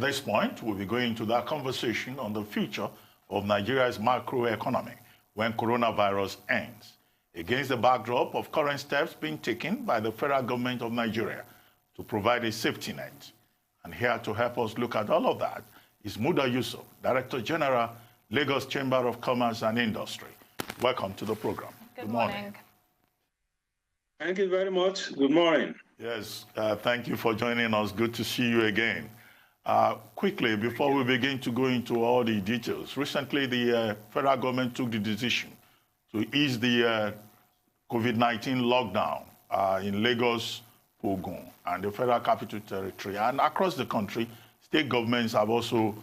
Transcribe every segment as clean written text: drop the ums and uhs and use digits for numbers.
At this point, we'll be going to that conversation on the future of Nigeria's macroeconomy when coronavirus ends, against the backdrop of current steps being taken by the federal government of Nigeria to provide a safety net. And here to help us look at all of that is Muda Yusuf, Director General, Lagos Chamber of Commerce and Industry. Welcome to the program. Good morning. Thank you very much. Good morning. Yes, thank you for joining us. Good to see you again. Quickly, before we begin to go into all the details, recently the federal government took the decision to ease the COVID-19 lockdown in Lagos, Ogun, and the Federal Capital Territory. And across the country, state governments have also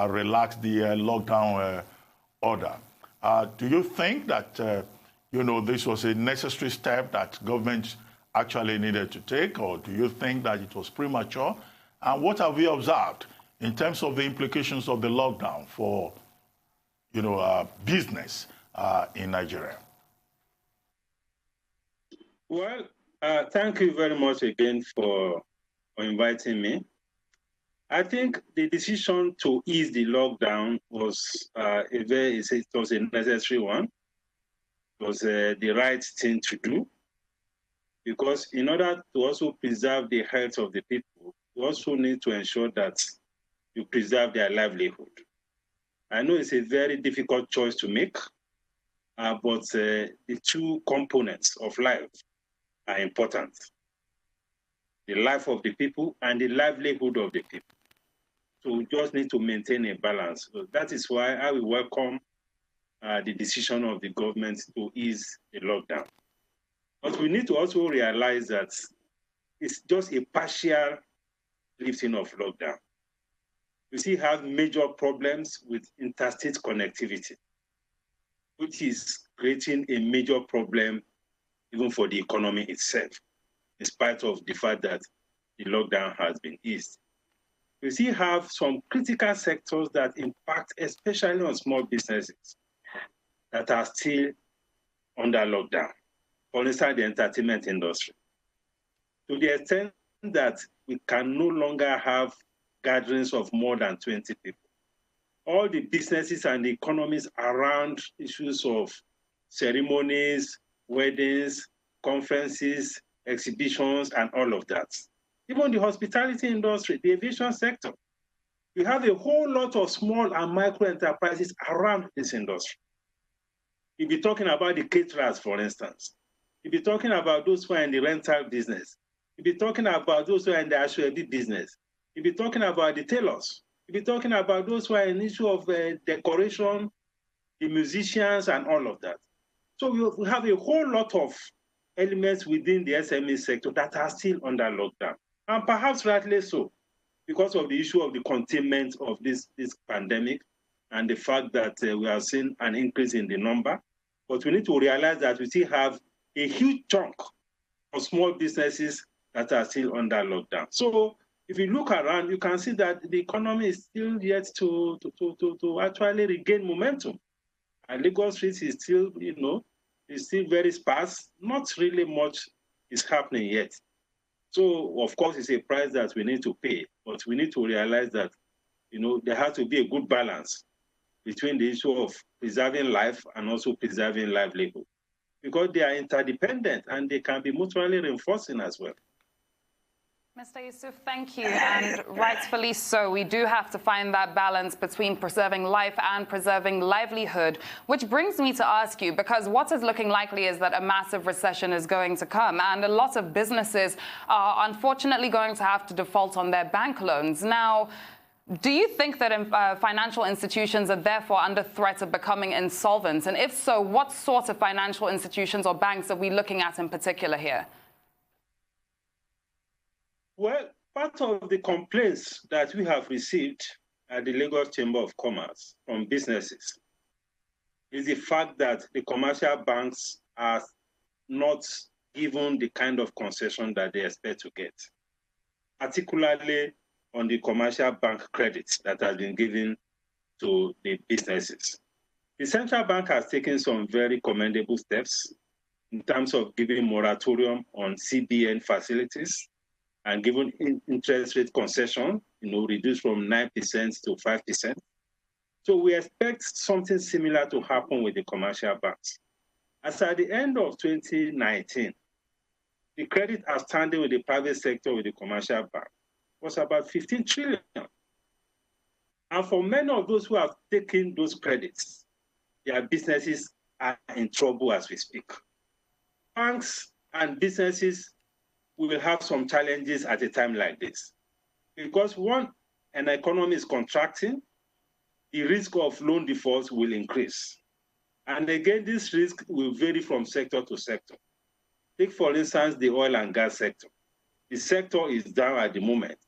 relaxed the lockdown order. Do you think that, this was a necessary step that governments actually needed to take, or do you think that it was premature? And what have we observed in terms of the implications of the lockdown for, business in Nigeria? Well, thank you very much again for inviting me. I think the decision to ease the lockdown was a necessary one. It was the right thing to do, because in order to also preserve the health of the people, you also need to ensure that you preserve their livelihood. I know it's a very difficult choice to make, but the two components of life are important: the life of the people and the livelihood of the people. So we just need to maintain a balance. So that is why I will welcome the decision of the government to ease the lockdown. But we need to also realize that it's just a partial lifting of lockdown. We still have major problems with interstate connectivity, which is creating a major problem even for the economy itself, in spite of the fact that the lockdown has been eased. We still have some critical sectors that impact, especially on small businesses, that are still under lockdown. For instance, the entertainment industry. To the extent that we can no longer have gatherings of more than 20 people. All the businesses and the economies around issues of ceremonies, weddings, conferences, exhibitions, and all of that. Even the hospitality industry, the aviation sector. We have a whole lot of small and micro enterprises around this industry. You'll be talking about the caterers, for instance. You'll be talking about those who are in the rental business. You'll be talking about those who are in the Ashwebi business. You'll be talking about the tailors. You'll be talking about those who are in the issue of decoration, the musicians, and all of that. So we have a whole lot of elements within the SME sector that are still under lockdown. And perhaps rightly so, because of the issue of the containment of this pandemic and the fact that we are seeing an increase in the number. But we need to realize that we still have a huge chunk of small businesses that are still under lockdown. So if you look around, you can see that the economy is still yet to actually regain momentum. And Lagos Street is still, is still very sparse. Not really much is happening yet. So, of course, it's a price that we need to pay. But we need to realize that, there has to be a good balance between the issue of preserving life and also preserving livelihood, because they are interdependent and they can be mutually reinforcing as well. Mr. Yusuf, thank you, and rightfully so. We do have to find that balance between preserving life and preserving livelihood, which brings me to ask you, because what is looking likely is that a massive recession is going to come, and a lot of businesses are unfortunately going to have to default on their bank loans. Now, do you think that financial institutions are therefore under threat of becoming insolvent? And if so, what sort of financial institutions or banks are we looking at in particular here? Well, part of the complaints that we have received at the Lagos Chamber of Commerce from businesses is the fact that the commercial banks are not given the kind of concession that they expect to get, particularly on the commercial bank credits that has been given to the businesses. The central bank has taken some very commendable steps in terms of giving moratorium on CBN facilities and given interest rate concession reduced from 9% to 5%. So we expect something similar to happen with the commercial banks. As at the end of 2019, the credit outstanding with the private sector with the commercial bank was about 15 trillion. And for many of those who have taken those credits, their businesses are in trouble as we speak. Banks and businesses will have some challenges at a time like this. Because one, an economy is contracting, the risk of loan defaults will increase. And again, this risk will vary from sector to sector. Take, for instance, the oil and gas sector. The sector is down at the moment.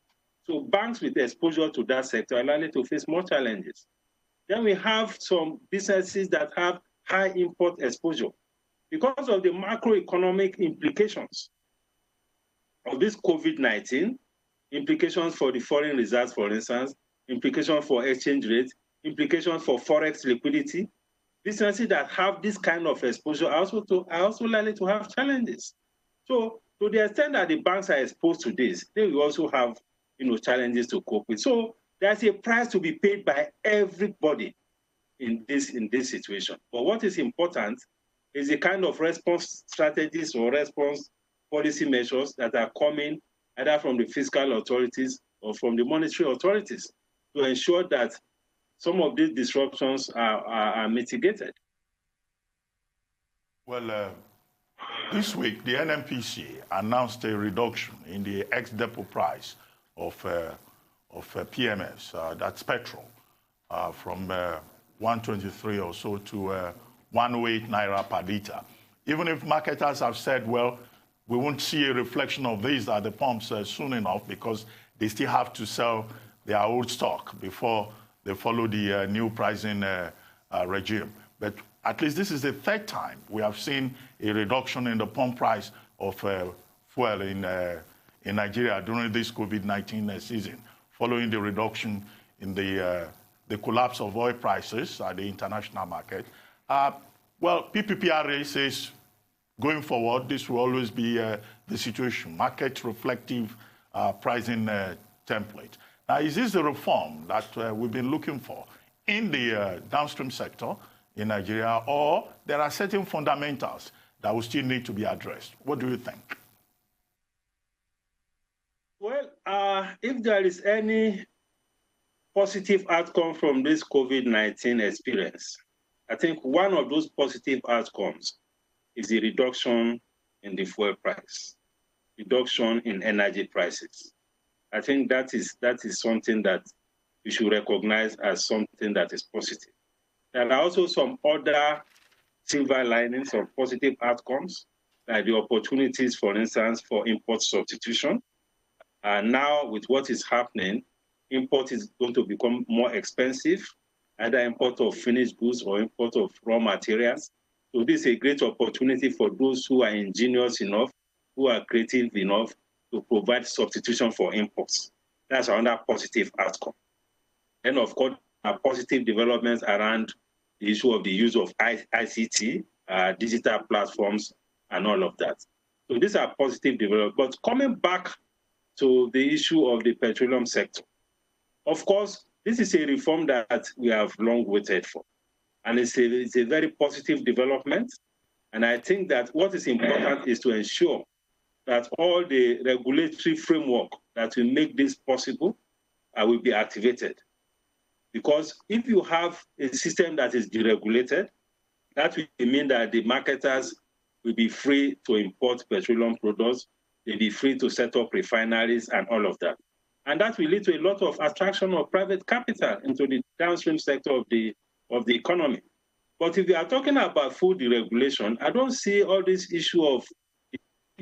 So banks with exposure to that sector are likely to face more challenges. Then we have some businesses that have high import exposure because of the macroeconomic implications of this COVID-19, implications for the foreign reserves, for instance, implications for exchange rates, implications for forex liquidity. Businesses that have this kind of exposure are also likely to have challenges. So to the extent that the banks are exposed to this, they will also have challenges to cope with. So there's a price to be paid by everybody in this situation. But what is important is the kind of response strategies or response policy measures that are coming either from the fiscal authorities or from the monetary authorities to ensure that some of these disruptions are mitigated. Well, this week, the NNPC announced a reduction in the ex-depot price of PMS, that's petrol, from 123 or so to 108 naira per liter. Even if marketers have said, well, we won't see a reflection of this at the pumps soon enough because they still have to sell their old stock before they follow the new pricing regime. But at least this is the third time we have seen a reduction in the pump price of fuel in Nigeria during this COVID-19 season, following the reduction in the collapse of oil prices at the international market. Well, PPPRA says going forward, this will always be the situation, market-reflective pricing template. Now, is this the reform that we've been looking for in the downstream sector in Nigeria, or there are certain fundamentals that will still need to be addressed? What do you think? Well, if there is any positive outcome from this COVID-19 experience, I think one of those positive outcomes is the reduction in the fuel price, reduction in energy prices. I think that is something that we should recognize as something that is positive. There are also some other silver linings of positive outcomes, like the opportunities, for instance, for import substitution. Now, with what is happening, import is going to become more expensive, either import of finished goods or import of raw materials. So this is a great opportunity for those who are ingenious enough, who are creative enough to provide substitution for imports. That's another positive outcome. And of course, positive developments around the issue of the use of ICT, digital platforms, and all of that. So these are positive developments. But coming back to the issue of the petroleum sector, of course, this is a reform that we have long waited for. And it's a very positive development. And I think that what is important is to ensure that all the regulatory framework that will make this possible will be activated. Because if you have a system that is deregulated, that will mean that the marketers will be free to import petroleum products, they'll be free to set up refineries and all of that. And that will lead to a lot of attraction of private capital into the downstream sector of the economy. But if you are talking about full deregulation, I don't see all this issue of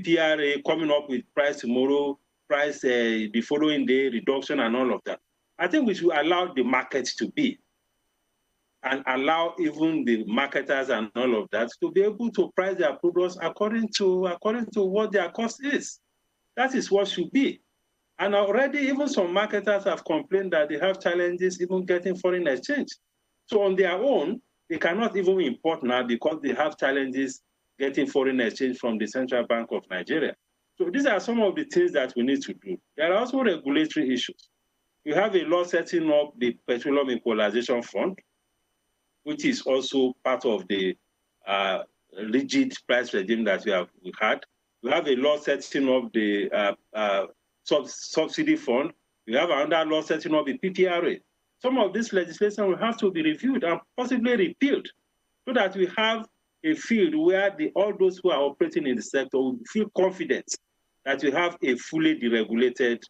PRA coming up with price tomorrow, price the following day, reduction and all of that. I think we should allow the market to be and allow even the marketers and all of that to be able to price their products according to what their cost is. That is what should be. And already even some marketers have complained that they have challenges even getting foreign exchange. So on their own, they cannot even import now because they have challenges getting foreign exchange from the Central Bank of Nigeria. So these are some of the things that we need to do. There are also regulatory issues. We have a law setting up the Petroleum Equalization Fund, which is also part of the rigid price regime that we had. We have a law setting up the subsidy fund. We have another law setting up the PPRA. Some of this legislation will have to be reviewed and possibly repealed so that we have a field where all those who are operating in the sector will feel confident that we have a fully deregulated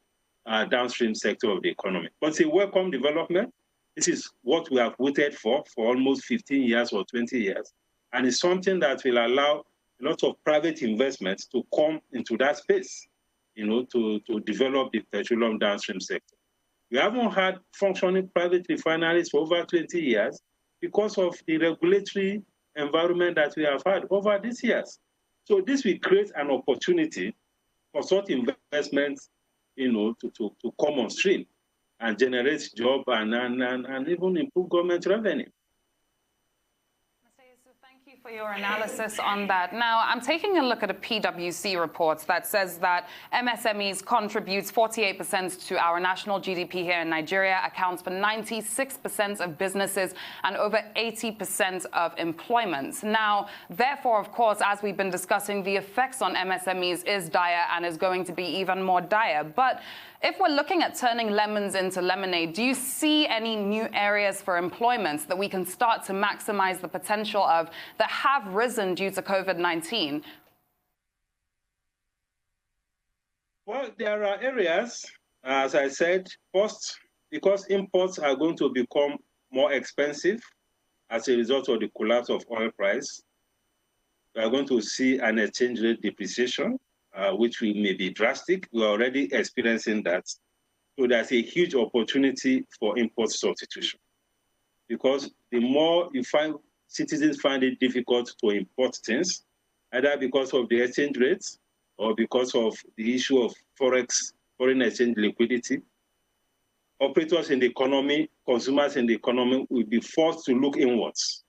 downstream sector of the economy. But it's a welcome development. This is what we have waited for almost 15 years or 20 years. And it's something that will allow a lot of private investments to come into that space, to develop the petroleum downstream sector. We haven't had functioning private refineries for over 20 years because of the regulatory environment that we have had over these years. So this will create an opportunity for such investments, to come on stream and generate jobs and even improve government revenue. Thank you for your analysis on that. Now, I'm taking a look at a PwC report that says that MSMEs contributes 48% to our national GDP here in Nigeria, accounts for 96% of businesses and over 80% of employment. Now, therefore, of course, as we've been discussing, the effects on MSMEs is dire and is going to be even more dire. But if we're looking at turning lemons into lemonade, do you see any new areas for employment that we can start to maximize the potential of that have risen due to COVID-19? Well, there are areas, as I said, first, because imports are going to become more expensive as a result of the collapse of oil price. We are going to see an exchange rate depreciation, which may be drastic. We're already experiencing that. So there's a huge opportunity for import substitution. Because the more citizens find it difficult to import things, either because of the exchange rates or because of the issue of foreign exchange liquidity, operators in the economy, consumers in the economy will be forced to look inwards.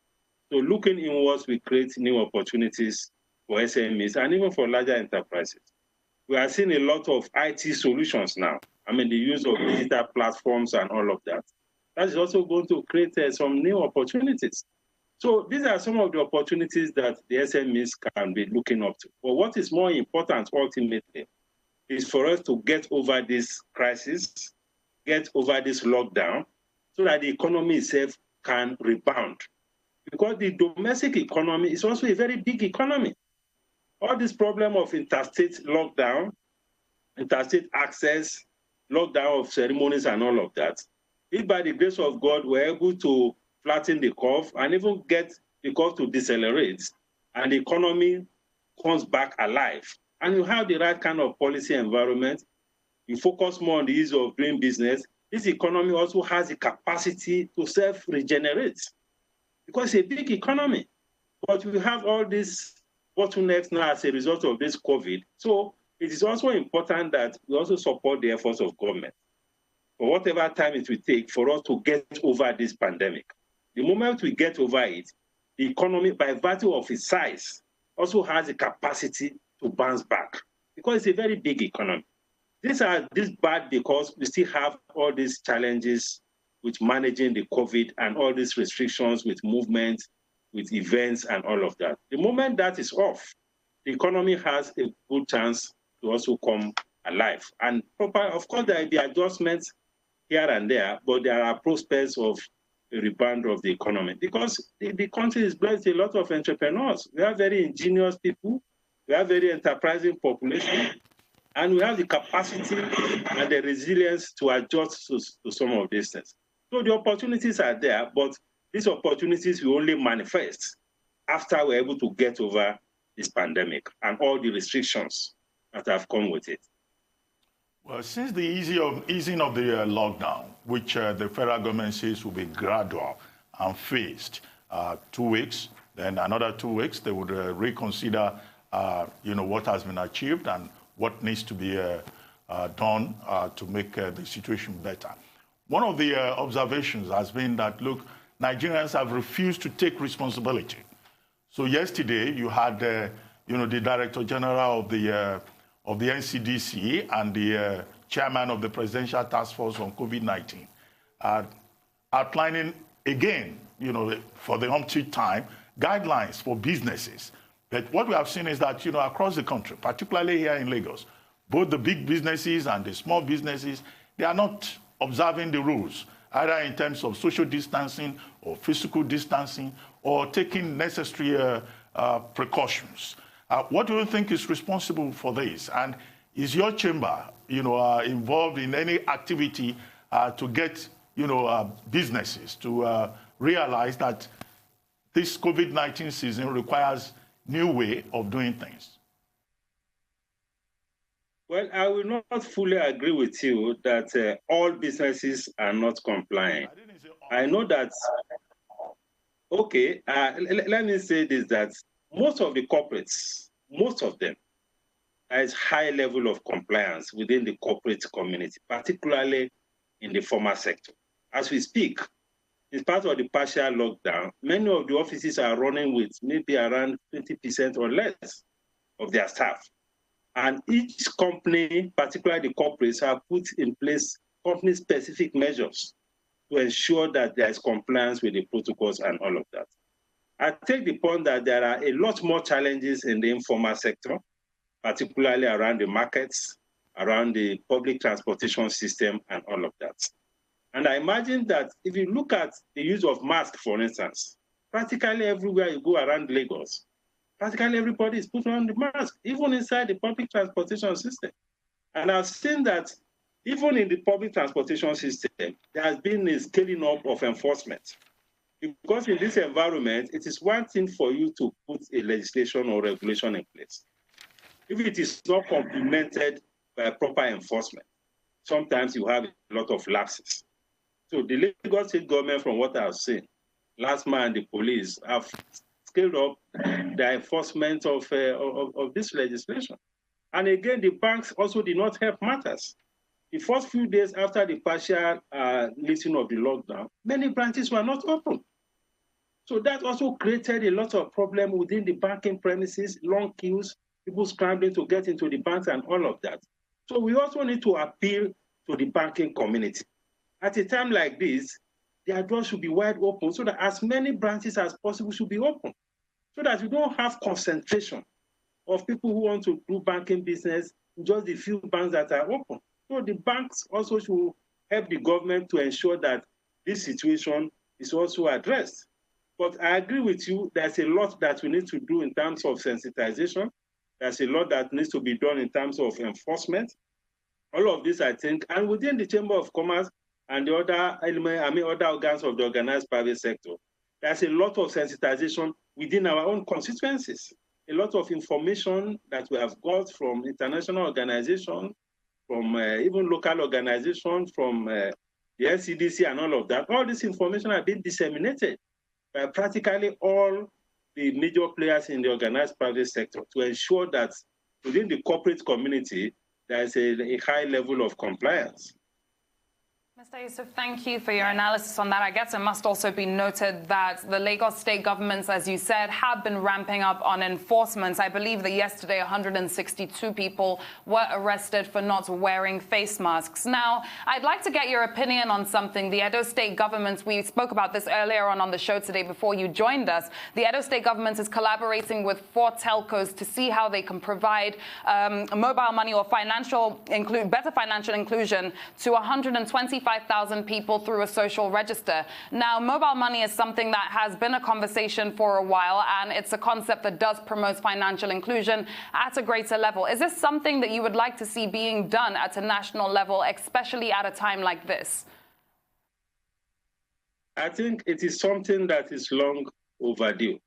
So looking inwards will create new opportunities for SMEs and even for larger enterprises. We are seeing a lot of IT solutions now. I mean, the use of digital platforms and all of that. That is also going to create some new opportunities. So these are some of the opportunities that the SMEs can be looking up to. But what is more important ultimately is for us to get over this crisis, get over this lockdown, so that the economy itself can rebound. Because the domestic economy is also a very big economy. All this problem of interstate lockdown, interstate access, lockdown of ceremonies and all of that, if by the grace of God we're able to flatten the curve and even get the curve to decelerate and the economy comes back alive, and you have the right kind of policy environment, you focus more on the ease of doing business, this economy also has the capacity to self-regenerate because it's a big economy. But we have all these bottlenecks now as a result of this COVID. So it is also important that we also support the efforts of government for whatever time it will take for us to get over this pandemic. The moment we get over it, the economy, by virtue of its size, also has the capacity to bounce back because it's a very big economy. This bad because we still have all these challenges with managing the COVID and all these restrictions with movement, with events and all of that. The moment that is off, the economy has a good chance to also come alive. And of course, there will be adjustments here and there, but there are prospects of a rebound of the economy because the country is blessed with a lot of entrepreneurs. We have very ingenious people, we have very enterprising population, and we have the capacity and the resilience to adjust to some of these things. So the opportunities are there, but these opportunities will only manifest after we're able to get over this pandemic and all the restrictions that have come with it. Well, since the easing of the lockdown, which the federal government says will be gradual and phased, 2 weeks, then another 2 weeks, they would reconsider, what has been achieved and what needs to be done to make the situation better. One of the observations has been that, look, Nigerians have refused to take responsibility. So yesterday, you had, the Director General of the NCDC and the chairman of the Presidential Task Force on COVID-19, outlining again, for the umpteenth time, guidelines for businesses. But what we have seen is that, across the country, particularly here in Lagos, both the big businesses and the small businesses, they are not observing the rules, either in terms of social distancing or physical distancing or taking necessary precautions. What do you think is responsible for this? And is your chamber, involved in any activity to get, businesses to realize that this COVID-19 season requires new way of doing things? Well, I will not fully agree with you that all businesses are not compliant. I know that, okay, let me say this, that most of the corporates, most of them, has high level of compliance within the corporate community, particularly in the formal sector. As we speak, as part of the partial lockdown, many of the offices are running with maybe around 20% or less of their staff. And each company, particularly the corporates, have put in place company-specific measures to ensure that there is compliance with the protocols and all of that. I take the point that there are a lot more challenges in the informal sector, particularly around the markets, around the public transportation system, and all of that. And I imagine that if you look at the use of masks, for instance, practically everywhere you go around Lagos, practically everybody is putting on the mask, even inside the public transportation system. And I've seen that even in the public transportation system, there has been a scaling up of enforcement. Because in this environment, it is one thing for you to put a legislation or regulation in place. If it is not complemented by proper enforcement, sometimes you have a lot of lapses. So the Lagos State government, from what I've seen, last month the police have scaled up the enforcement of this legislation. And again, the banks also did not help matters. The first few days after the partial lifting of the lockdown, many branches were not open. So that also created a lot of problem within the banking premises, long queues, people scrambling to get into the banks and all of that. So we also need to appeal to the banking community. At a time like this, their doors should be wide open so that as many branches as possible should be open, so that we don't have concentration of people who want to do banking business in just the few banks that are open. So the banks also should help the government to ensure that this situation is also addressed. But I agree with you, there's a lot that we need to do in terms of sensitization. There's a lot that needs to be done in terms of enforcement. All of this, I think, and within the Chamber of Commerce and the other other organs of the organized private sector, there's a lot of sensitization within our own constituencies. A lot of information that we have got from international organizations, from even local organizations, from the LCDC and all of that. All this information has been disseminated by practically all the major players in the organized private sector to ensure that within the corporate community, there is a high level of compliance. Mr. Yusuf, thank you for your analysis on that. I guess it must also be noted that the Lagos state governments, as you said, have been ramping up on enforcement. I believe that yesterday 162 people were arrested for not wearing face masks. Now, I'd like to get your opinion on something. The Edo state government, we spoke about this earlier on the show today before you joined us. The Edo state government is collaborating with 4 telcos to see how they can provide mobile money or better financial inclusion to 125,000 people through a social register. Now, mobile money is something that has been a conversation for a while, and it's a concept that does promote financial inclusion at a greater level. Is this something that you would like to see being done at a national level, especially at a time like this? I think it is something that is long overdue.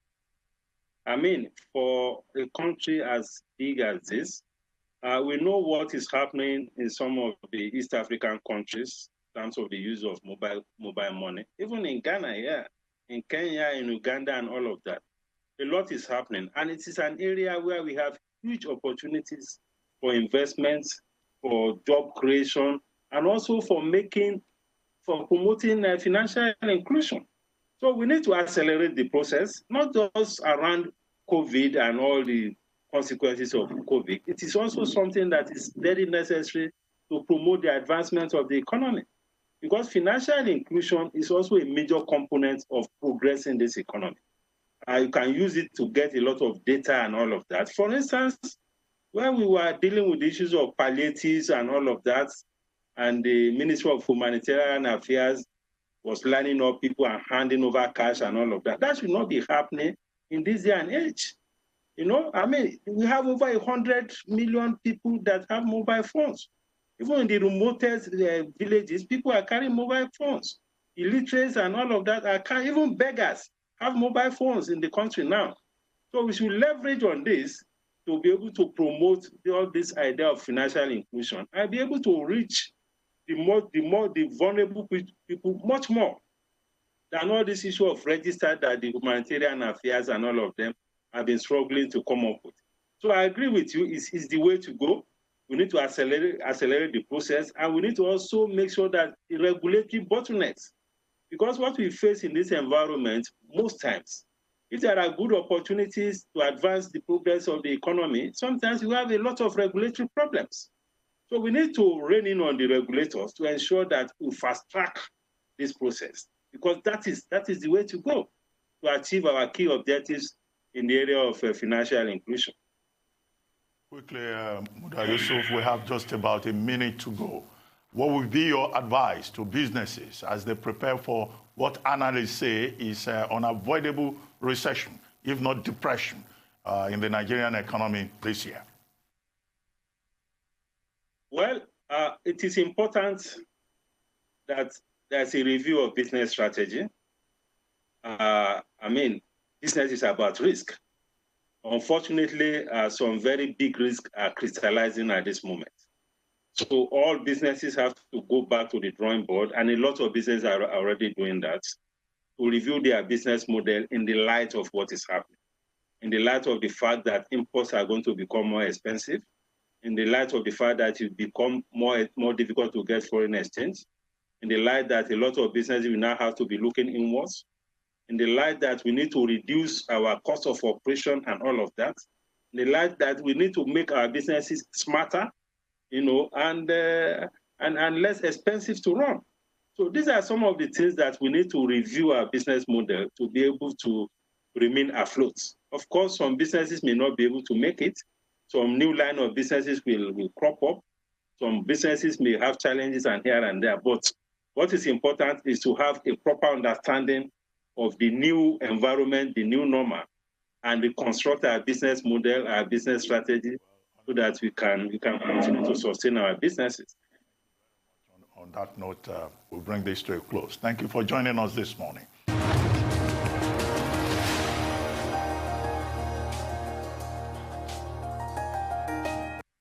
I mean, for a country as big as this, we know what is happening in some of the East African countries in terms of the use of mobile money. Even in Ghana, yeah, in Kenya, in Uganda, and all of that. A lot is happening. And it is an area where we have huge opportunities for investments, for job creation, and also for promoting financial inclusion. So we need to accelerate the process, not just around COVID and all the consequences of COVID. It is also something that is very necessary to promote the advancement of the economy. Because financial inclusion is also a major component of progressing this economy. You can use it to get a lot of data and all of that. For instance, when we were dealing with the issues of palliatives and all of that, and the Ministry of Humanitarian Affairs was lining up people and handing over cash and all of that, that should not be happening in this day and age. You know, I mean, we have over 100 million people that have mobile phones. Even in the remotest villages, people are carrying mobile phones. Illiterates and all of that are carrying, even beggars have mobile phones in the country now. So we should leverage on this to be able to promote all this idea of financial inclusion and be able to reach the vulnerable people much more than all this issue of register that the humanitarian affairs and all of them have been struggling to come up with. So I agree with you, it's the way to go. We need to accelerate the process, and we need to also make sure that the regulatory bottlenecks, because what we face in this environment most times, if there are good opportunities to advance the progress of the economy, sometimes we have a lot of regulatory problems. So we need to rein in on the regulators to ensure that we fast track this process, because that is the way to go to achieve our key objectives in the area of financial inclusion. Quickly, Muda Yusuf, we have just about a minute to go. What would be your advice to businesses as they prepare for what analysts say is unavoidable recession, if not depression, in the Nigerian economy this year? Well, it is important that there's a review of business strategy. I mean, business is about risk. Unfortunately, some very big risks are crystallizing at this moment. So all businesses have to go back to the drawing board, and a lot of businesses are already doing that, to review their business model in the light of what is happening, in the light of the fact that imports are going to become more expensive, in the light of the fact that it become more difficult to get foreign exchange, in the light that a lot of businesses will now have to be looking inwards, in the light that we need to reduce our cost of operation and all of that, in the light that we need to make our businesses smarter, you know, and less expensive to run. So these are some of the things that we need to review our business model to be able to remain afloat. Of course, some businesses may not be able to make it. Some new line of businesses will crop up. Some businesses may have challenges and here and there. But what is important is to have a proper understanding of the new environment, the new normal, and reconstruct our business model, our business strategy, so that we can continue to sustain our businesses. On that note, we'll bring this to a close. Thank you for joining us this morning.